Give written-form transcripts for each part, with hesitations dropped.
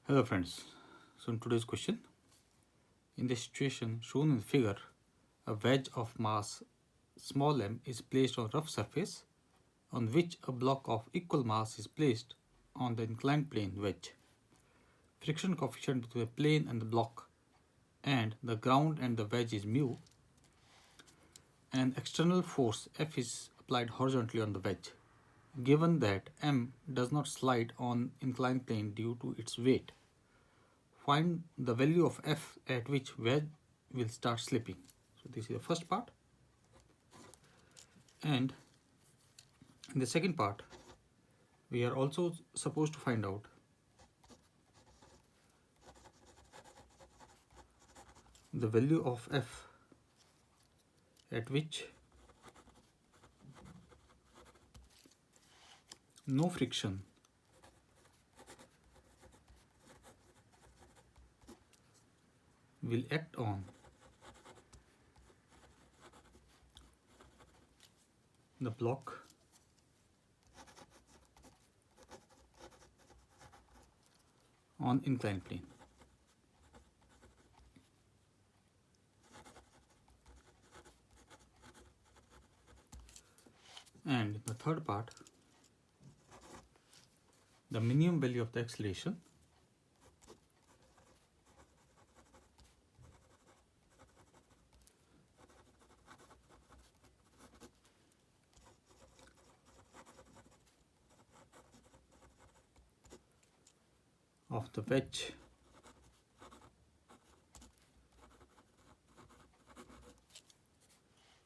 Hello friends. So in today's question, in the situation shown in the figure, a wedge of mass small m is placed on rough surface on which a block of equal mass is placed on the inclined plane wedge. Friction coefficient between the plane and the block and the ground and the wedge is mu. An external force F is applied horizontally on the wedge. Given that m does not slide on inclined plane due to its weight, find the value of F at which wedge will start slipping. So this is the first part. And in the second part, we are also supposed to find out the value of F at which no friction will act on the block on inclined plane. And in the third part, the minimum value of the acceleration of the wedge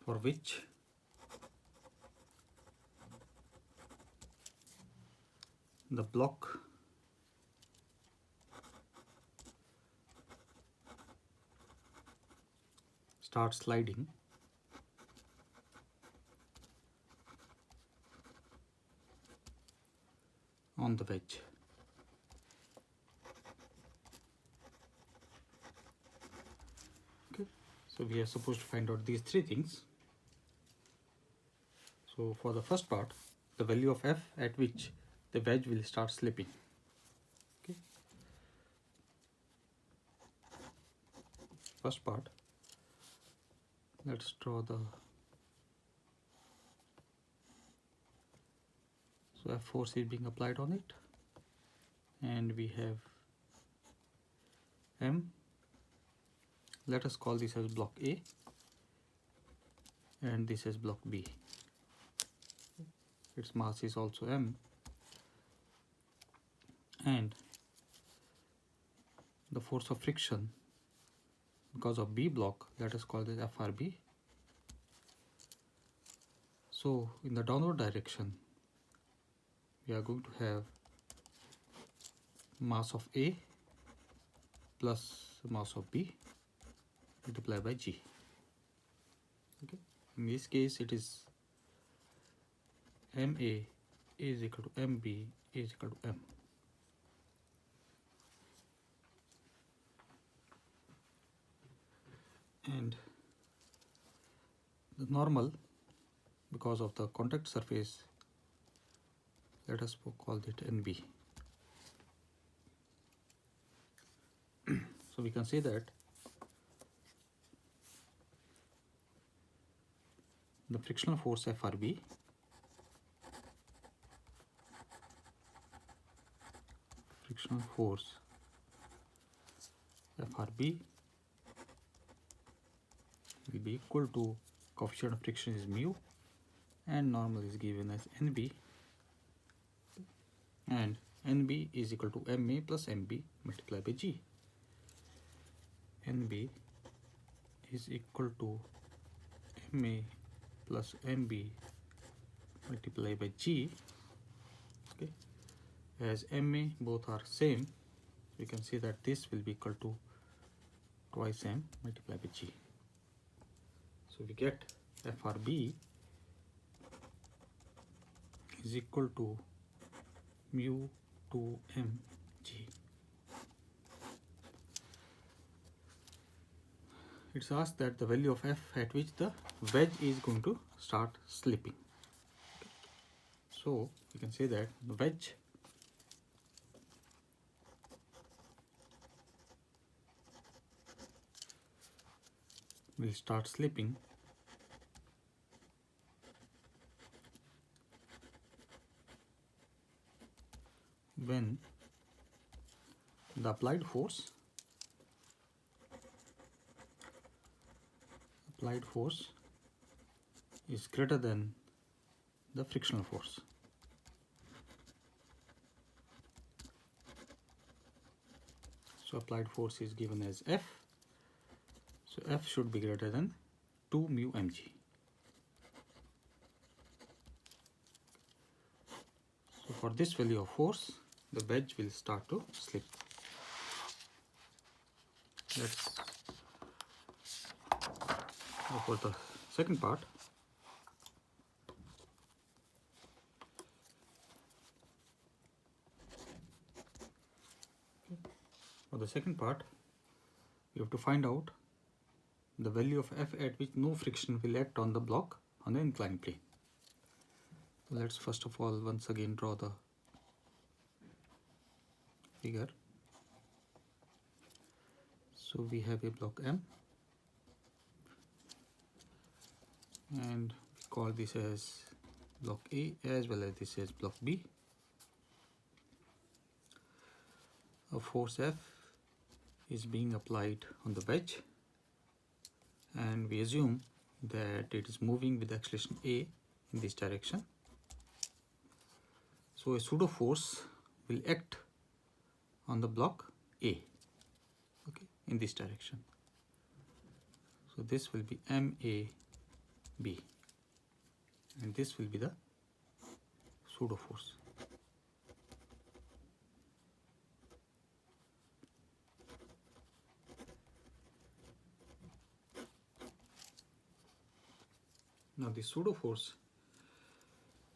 for which the block starts sliding on the wedge. Okay, so we are supposed to find out these three things. So for the first part, the value of F at which the wedge will start slipping. Okay, first part, let's draw the F force is being applied on it, and we have M. Let us call this as block A and this is block B. Its mass is also M, and the force of friction because of B block, let us call this FRB. So in the downward direction, we are going to have mass of A plus mass of B multiplied by G. Okay, in this case it is MA is equal to MB is equal to M. And the normal, because of the contact surface, let us call it NB. So we can say that the frictional force FRB will be equal to coefficient of friction is mu and normal is given as NB, and NB is equal to MA plus MB multiplied by G. NB is equal to MA plus MB multiplied by G. Okay, as MA both are same, we can see that this will be equal to twice M multiplied by G. So we get FRB is equal to mu to mg. It's asked that the value of F at which the wedge is going to start slipping. So we can say that the wedge will start slipping when the applied force is greater than the frictional force. So applied force is given as F. So F should be greater than 2 mu mg. So for this value of force, the wedge will start to slip. Let's go for the second part. For the second part, you have to find out the value of F at which no friction will act on the block on the inclined plane. So let's first of all once again draw the figure. So we have a block M and we call this as block A as well as this as block B. A force F is being applied on the wedge, and we assume that it is moving with acceleration A in this direction. So a pseudo force will act on the block A, okay, in this direction. So this will be MAB, and this will be the pseudo force. Now the pseudo force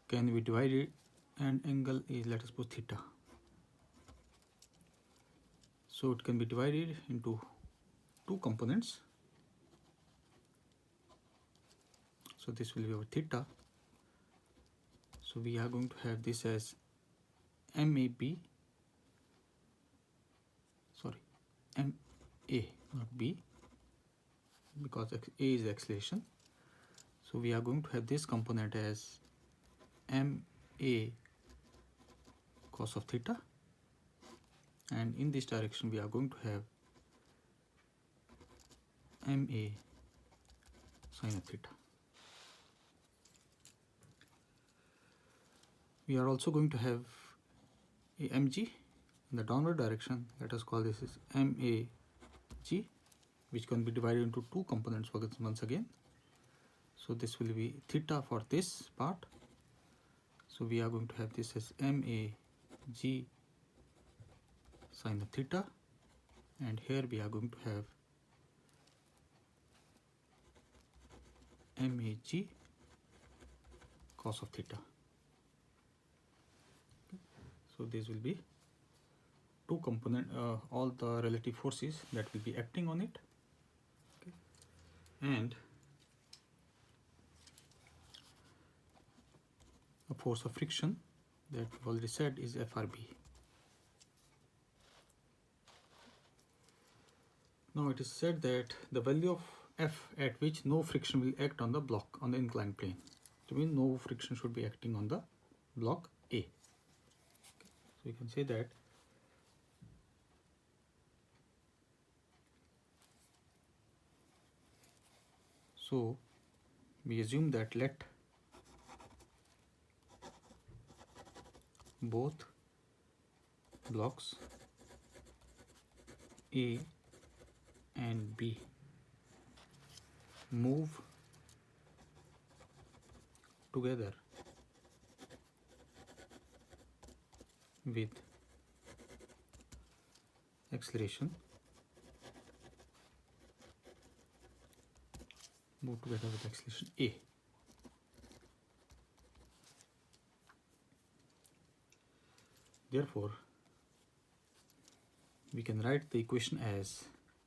can be divided, and angle is, let us put theta. So it can be divided into two components. So this will be our theta. So we are going to have this as MAB, sorry, MA, not B, because A is acceleration. So we are going to have this component as MA cos of theta, and in this direction we are going to have MA sin of theta. We are also going to have a mg in the downward direction. Let us call this as mag, which can be divided into two components once again. So this will be theta for this part. So we are going to have this as mag sin of theta, and here we are going to have mag cos of theta. So these will be two component, all the relative forces that will be acting on it, okay. And a force of friction that we already said is FRB. Now it is said that the value of F at which no friction will act on the block on the inclined plane. So means no friction should be acting on the block A. Okay. So you can say that so we assume that let both blocks A and B move together with acceleration, A. Therefore, we can write the equation as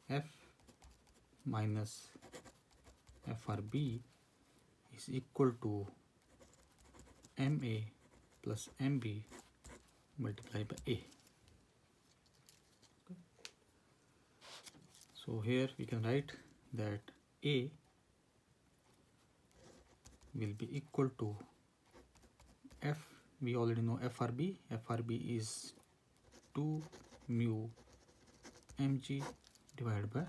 F minus FRB is equal to MA plus MB multiplied by A. Okay. So here we can write that A will be equal to F. We already know FRB. FRB is 2 mu mg divided by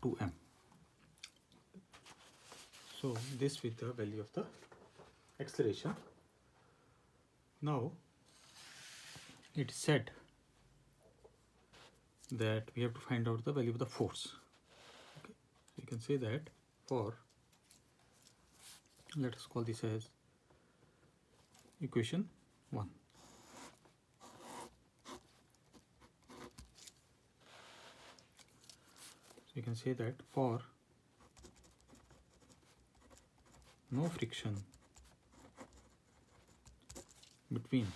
2m. So this with the value of the acceleration. Now it is said that we have to find out the value of the force. Okay. So you can say that for, let us call this as equation 1. So you can say that for no friction between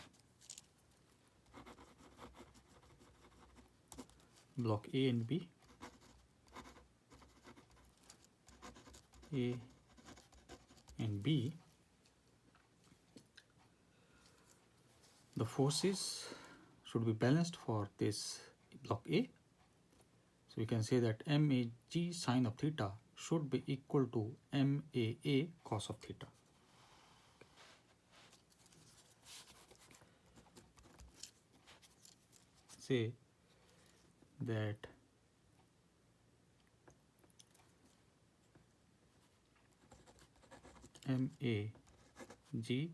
block A and B, A and B, the forces should be balanced for this block A. So we can say that MAG sine of theta should be equal to MAA cos of theta. Say that MAG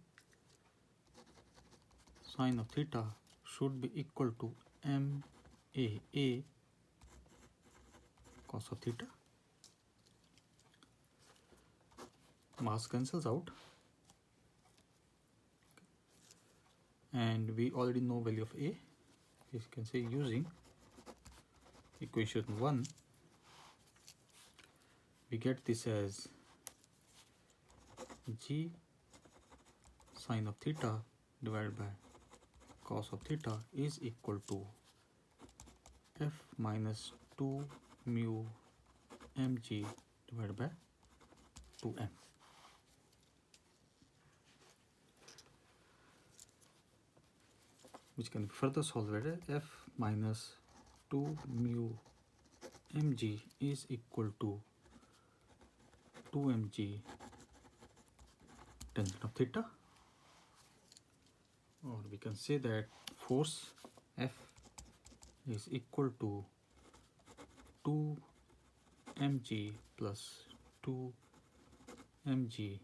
sine of theta should be equal to MAA cos of theta. Mass cancels out, and we already know value of A. You can say using equation 1, we get this as G sine of theta divided by cos of theta is equal to F minus 2 mu mg divided by 2m. Which can be further solved as F minus 2 mu mg is equal to 2 mg tangent of theta, or we can say that force F is equal to 2 mg plus 2 mg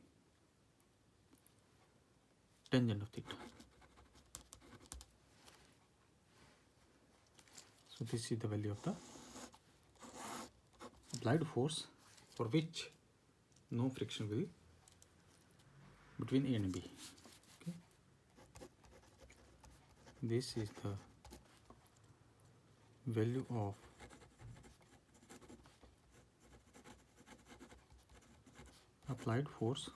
tangent of theta. So this is the value of the applied force for which no friction will between A and B. Okay. This is the value of applied force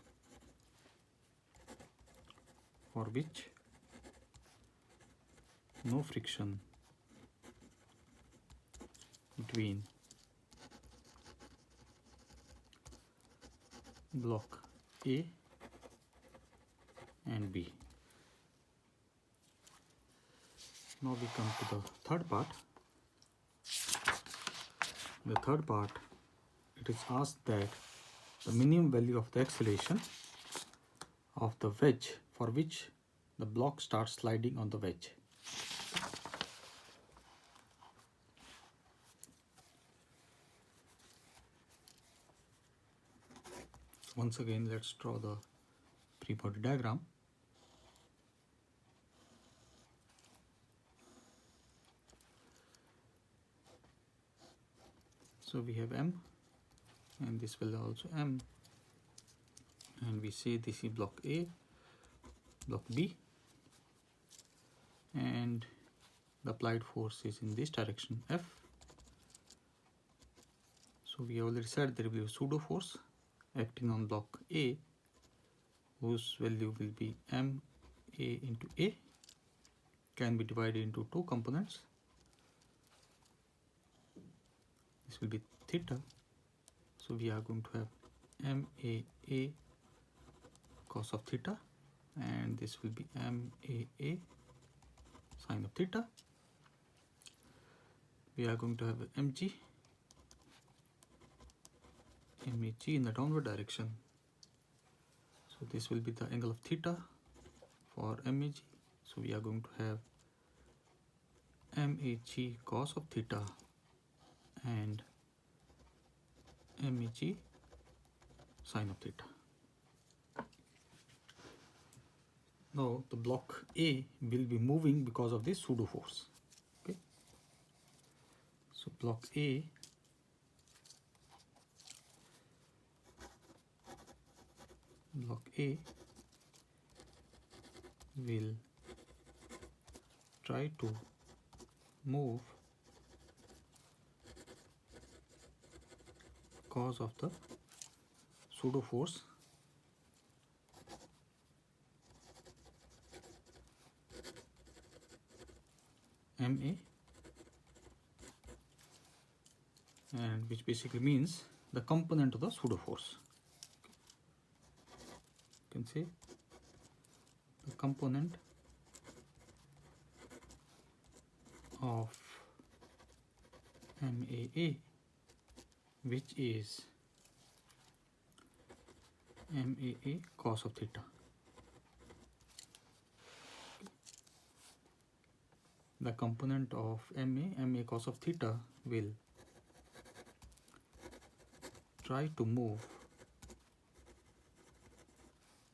for which no friction between block A and B. Now we come to the third part. The third part, it is asked that the minimum value of the acceleration of the wedge for which the block starts sliding on the wedge. Once again, let's draw the free body diagram. So we have M, and this will also M, and we say this is block A, block B, and the applied force is in this direction, F. So we already said there will be a pseudo force acting on block A, whose value will be MA into A, can be divided into two components. This will be theta, so we are going to have MAA cos of theta, and this will be MAA sine of theta. We are going to have mg MAG in the downward direction. So this will be the angle of theta for MAG. So we are going to have MAG cos of theta and MAG sine of theta. Now the block A will be moving because of this pseudo force. Okay. So block A will try to move because of the pseudo force MA, and which basically means the component of the pseudo force. You can say the component of MAA, which is MAA cos of theta. The component of MA cos of theta will try to move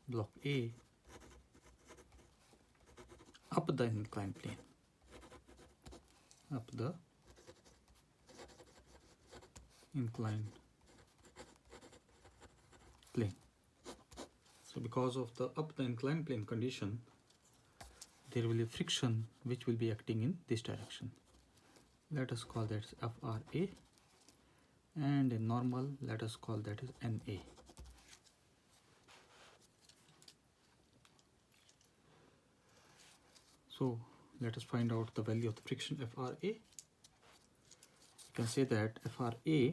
block A up the inclined plane. Up the inclined plane. So because of the up the inclined plane condition, there will be friction which will be acting in this direction. Let us call that FRA, and in normal let us call that is NA. So let us find out the value of the friction FRA. You can say that FRA,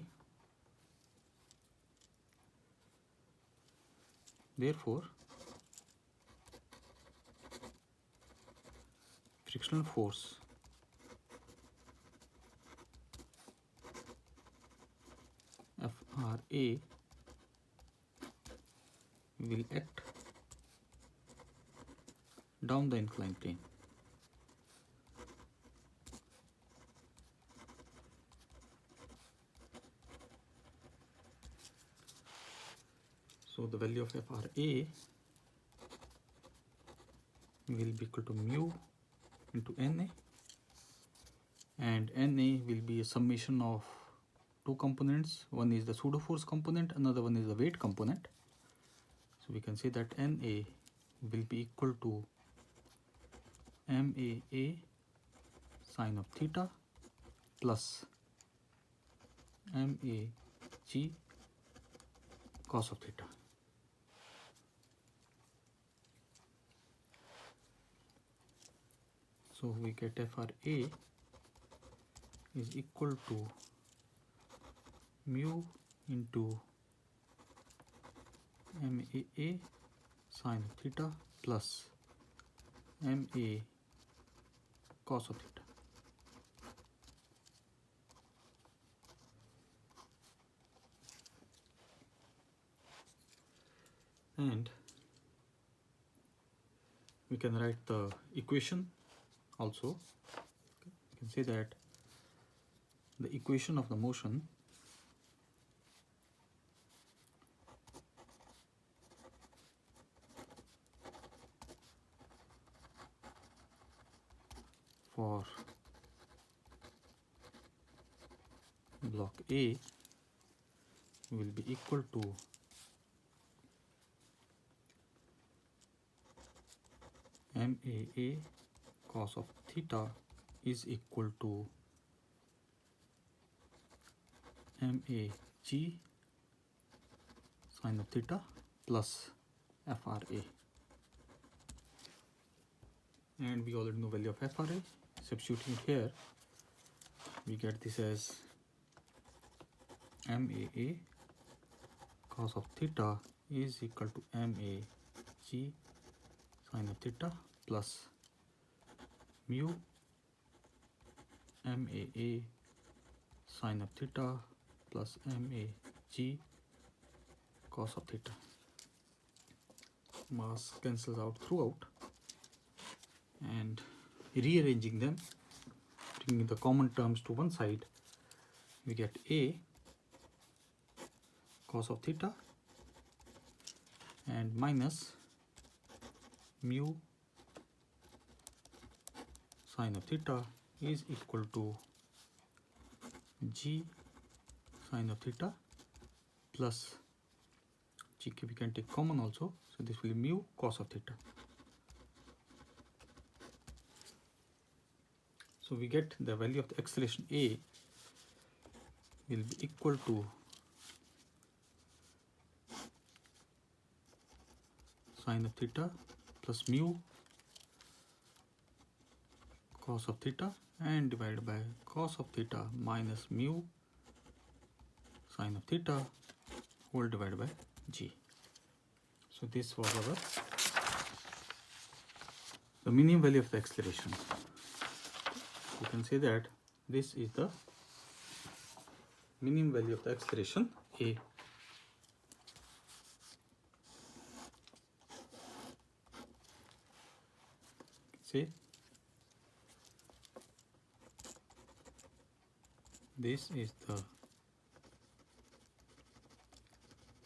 therefore frictional force FRA will act down the inclined plane. So the value of FRA will be equal to mu into NA, and NA will be a summation of two components. One is the pseudo force component, another one is the weight component. So we can say that NA will be equal to MAA sine of theta plus MAG cos of theta. So we get FRA is equal to mu into MAA sine of theta plus MA cos of theta. And we can write the equation also. You can say that the equation of the motion for block A will be equal to MAA cos of theta is equal to MAG sine of theta plus FRA. And we already know value of FRA. Substituting it here, we get this as MAA cos of theta is equal to MAG sine of theta plus mu MAA sine of theta plus MAG cos of theta. Mass cancels out throughout, and rearranging them, bringing the common terms to one side, we get A cos of theta and minus mu sine of theta is equal to g sine of theta plus g, we can take common also, so this will be mu cos of theta. So we get the value of the acceleration A will be equal to sine of theta plus mu cos of theta and divided by cos of theta minus mu sine of theta whole divided by g. So this was the minimum value of the acceleration. You can say that this is the minimum value of the acceleration A. Say this is the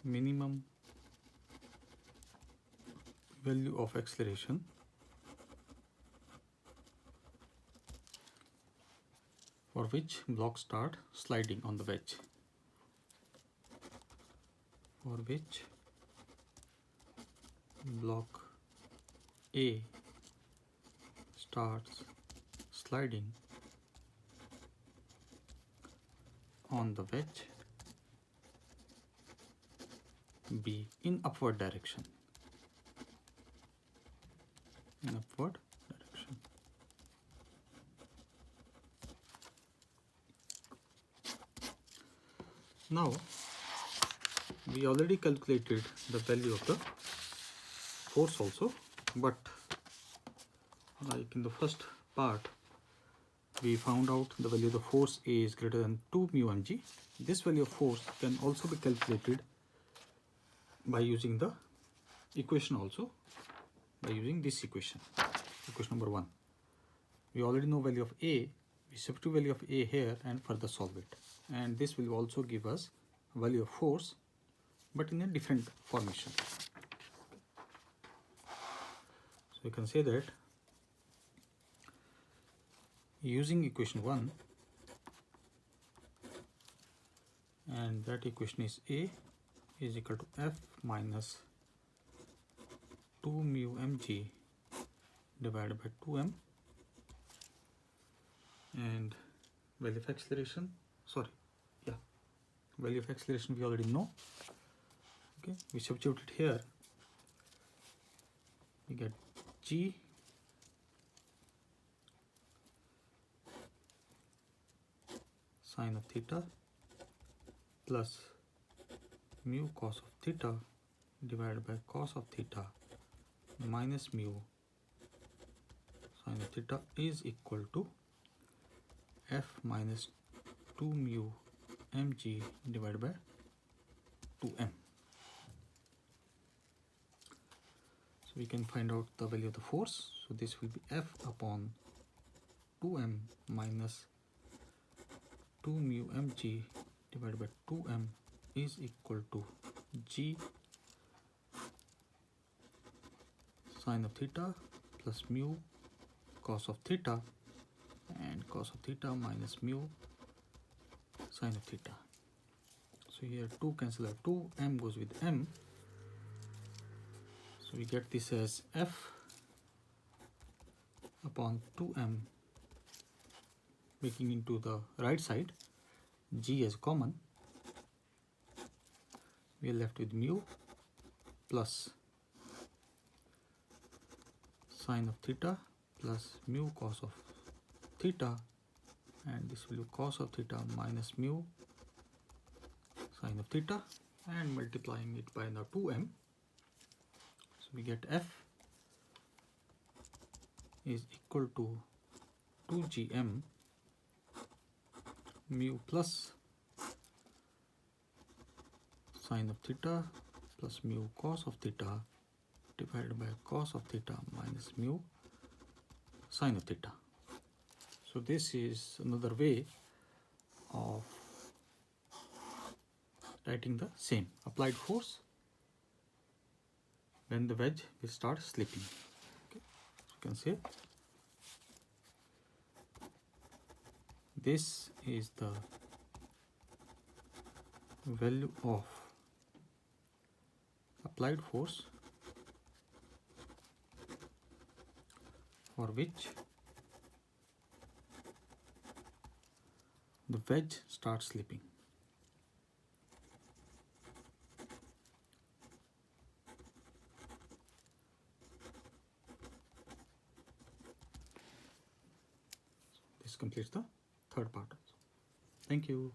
minimum value of acceleration for which blocks start sliding on the wedge. For which block A starts sliding on the wedge B in upward direction. In upward direction. Now we already calculated the value of the force also, but like in the first part we found out the value of the force A is greater than 2 mu mg. This value of force can also be calculated by using the equation also, by using this equation, equation number 1. We already know value of A, we substitute value of A here and further solve it, and this will also give us value of force but in a different formation. So you can say that using equation 1, and that equation is A is equal to F minus 2 mu mg divided by 2m, and value of acceleration, value of acceleration we already know. Okay, we substitute it here, we get g sine of theta plus mu cos of theta divided by cos of theta minus mu sine of theta is equal to F minus 2 mu mg divided by 2m. So we can find out the value of the force. So this will be F upon 2m minus 2 mu mg divided by 2m is equal to g sine of theta plus mu cos of theta and cos of theta minus mu sine of theta. So here 2 cancel out, 2 m goes with m, so we get this as F upon 2m, making into the right side g as common, we are left with mu plus sine of theta plus mu cos of theta, and this will be cos of theta minus mu sine of theta, and multiplying it by now 2m, so we get F is equal to 2gm mu plus sine of theta plus mu cos of theta divided by cos of theta minus mu sine of theta. So this is another way of writing the same applied force when the wedge will start slipping. Okay. So you can say this is the value of applied force for which the wedge starts slipping. This completes the third part also. Thank you.